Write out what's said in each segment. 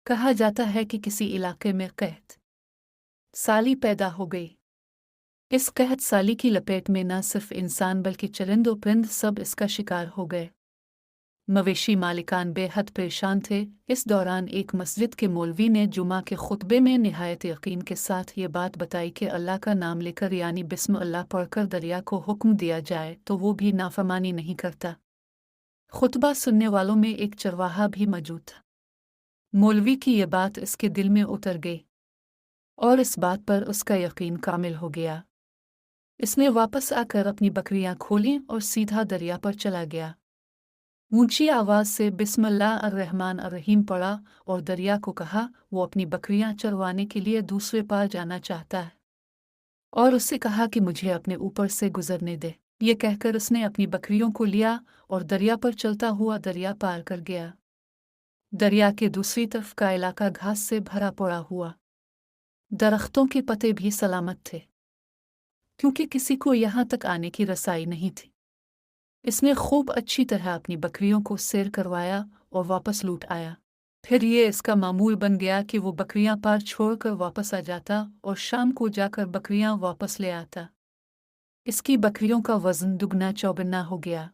कहा जाता है कि किसी इलाके में कहत साली पैदा हो गई। इस कहत साली की लपेट में न सिर्फ इंसान बल्कि चरिंद और परिंद सब इसका शिकार हो गए। मवेशी मालिकान बेहद परेशान थे। इस दौरान एक मस्जिद के मौलवी ने जुमा के खुतबे में निहायत यकीन के साथ ये बात बताई कि अल्लाह का नाम लेकर यानी बिस्म अल्लाह पढ़कर दरिया को हुक्म दिया जाए तो वो भी नाफरमानी नहीं करता। खुतबा सुनने वालों में एक चरवाहा भी मौजूद था। मौलवी की ये बात इसके दिल में उतर गई और इस बात पर उसका यकीन कामिल हो गया। इसने वापस आकर अपनी बकरियां खोलीं और सीधा दरिया पर चला गया। ऊंची आवाज से बिस्मिल्लाह अर्रहमान अर्रहीम पढ़ा और दरिया को कहा वो अपनी बकरियां चरवाने के लिए दूसरे पार जाना चाहता है और उससे कहा कि मुझे अपने ऊपर से गुजरने दे। ये कहकर उसने अपनी बकरियों को लिया और दरिया पर चलता हुआ दरिया पार कर गया। दरिया के दूसरी तरफ का इलाका घास से भरा पड़ा हुआ, दरख्तों के पत्ते भी सलामत थे क्योंकि किसी को यहाँ तक आने की रसाई नहीं थी। इसने खूब अच्छी तरह अपनी बकरियों को सैर करवाया और वापस लौट आया। फिर ये इसका मामूल बन गया कि वो बकरियां पार छोड़कर वापस आ जाता और शाम को जाकर बकरियां वापस ले आता। इसकी बकरियों का वज़न दुगना चौगुना हो गया।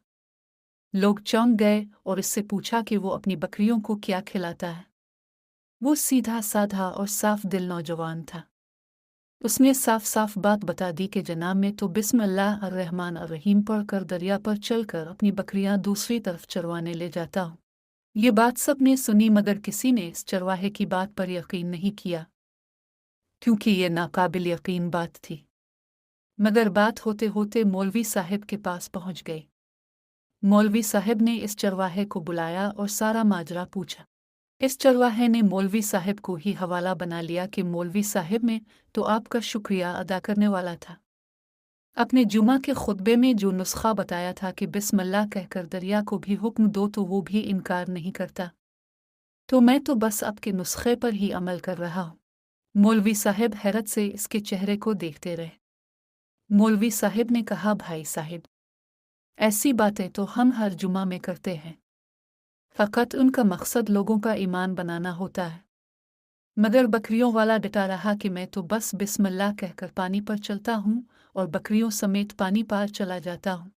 लोग चौंक गए और इससे पूछा कि वो अपनी बकरियों को क्या खिलाता है। वो सीधा साधा और साफ दिल नौजवान था। उसने साफ साफ बात बता दी कि जनाब में तो बिस्मिल्लाह अर्रहमान अर्रहीम पढ़कर दरिया पर चलकर अपनी बकरियां दूसरी तरफ चरवाने ले जाता हूँ। ये बात सब ने सुनी मगर किसी ने इस चरवाहे की बात पर यकीन नहीं किया क्योंकि ये नाकाबिल यकीन बात थी। मगर बात होते होते मौलवी साहब के पास पहुंच गई। मौलवी साहब ने इस चरवाहे को बुलाया और सारा माजरा पूछा। इस चरवाहे ने मौलवी साहब को ही हवाला बना लिया कि मौलवी साहब में तो आपका शुक्रिया अदा करने वाला था। अपने जुमा के खुतबे में जो नुस्खा बताया था कि बिस्मिल्लाह कहकर दरिया को भी हुक्म दो तो वो भी इनकार नहीं करता, तो मैं तो बस आपके नुस्खे पर ही अमल कर रहा हूँ। मौलवी साहब हैरत से इसके चेहरे को देखते रहे। मौलवी साहब ने कहा, भाई साहब, ऐसी बातें तो हम हर जुमा में करते हैं, फ़कत उनका मकसद लोगों का ईमान बनाना होता है। मगर बकरियों वाला डटा रहा कि मैं तो बस बिस्मिल्लाह कहकर पानी पर चलता हूँ और बकरियों समेत पानी पार चला जाता हूँ।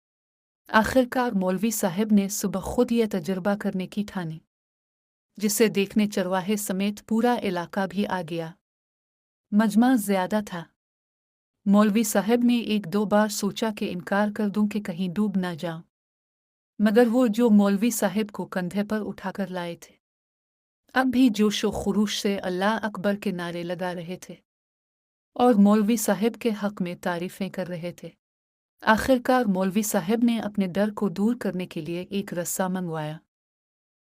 आखिरकार मौलवी साहब ने सुबह खुद यह तजुर्बा करने की ठानी, जिसे देखने चरवाहे समेत पूरा इलाका भी आ गया। मजमा ज़्यादा था। मौलवी साहब ने एक दो बार सोचा कि इनकार कर दूं कि कहीं डूब ना जाऊं, मगर वो जो मौलवी साहब को कंधे पर उठाकर लाए थे अब भी जोश व खुरूश से अल्लाह अकबर के नारे लगा रहे थे और मौलवी साहब के हक में तारीफ़ें कर रहे थे। आखिरकार मौलवी साहब ने अपने डर को दूर करने के लिए एक रस्सा मंगवाया।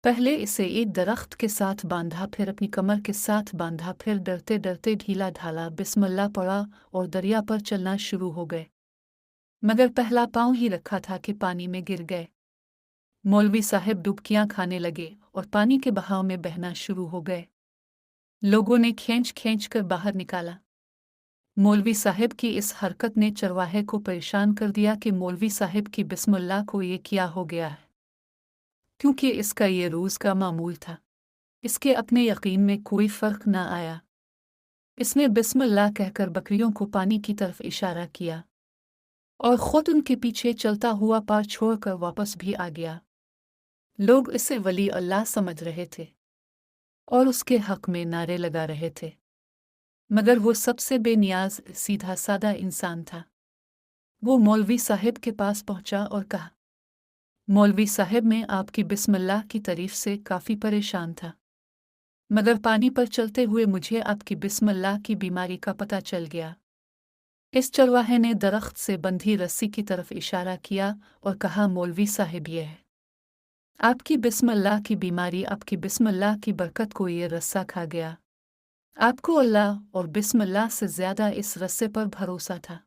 पहले इसे एक दरख्त के साथ बांधा, फिर अपनी कमर के साथ बांधा, फिर डरते डरते ढीला ढाला बिस्मिल्लाह पढ़ा और दरिया पर चलना शुरू हो गए। मगर पहला पाँव ही रखा था कि पानी में गिर गए। मौलवी साहब डुबकियां खाने लगे और पानी के बहाव में बहना शुरू हो गए। लोगों ने खींच खींच कर बाहर निकाला। मौलवी साहब की इस हरकत ने चरवाहे को परेशान कर दिया कि मौलवी साहब की बिस्मिल्लाह को ये क्या हो गया है, क्योंकि इसका ये रोज़ का मामूल था। इसके अपने यकीन में कोई फ़र्क न आया। इसने बिस्मिल्लाह कहकर बकरियों को पानी की तरफ इशारा किया और ख़ुद उनके पीछे चलता हुआ पार छोड़कर वापस भी आ गया। लोग इसे वली अल्लाह समझ रहे थे और उसके हक में नारे लगा रहे थे, मगर वो सबसे बेनियाज सीधा सादा इंसान था। वो मौलवी साहब के पास पहुंचा और कहा, मौलवी साहब, मैं आपकी बिस्मिल्लाह की तारीफ से काफ़ी परेशान था, मगर पानी पर चलते हुए मुझे आपकी बिस्मिल्लाह की बीमारी का पता चल गया। इस चरवाहे ने दरख्त से बंधी रस्सी की तरफ इशारा किया और कहा, मौलवी साहब, ये है आपकी बिस्मिल्लाह की बीमारी। आपकी बिस्मिल्लाह की बरकत को ये रस्सा खा गया। आपको अल्लाह और बिस्मिल्लाह से ज़्यादा इस रस्से पर भरोसा था,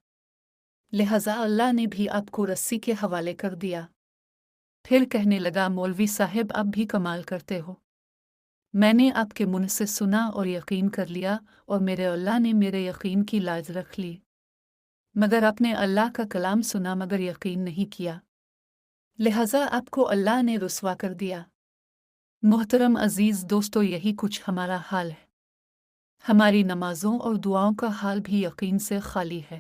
लिहाजा अल्लाह ने भी आपको रस्सी के हवाले कर दिया। फिर कहने लगा, मौलवी साहब, आप भी कमाल करते हो। मैंने आपके मुंह से सुना और यकीन कर लिया और मेरे अल्लाह ने मेरे यकीन की लाज रख ली, मगर आपने अल्लाह का कलाम सुना मगर यकीन नहीं किया, लिहाजा आपको अल्लाह ने रुस्वा कर दिया। محترم عزیز دوستو، یہی کچھ ہمارا حال ہے۔ ہماری نمازوں اور دعاؤں کا حال بھی یقین سے خالی ہے۔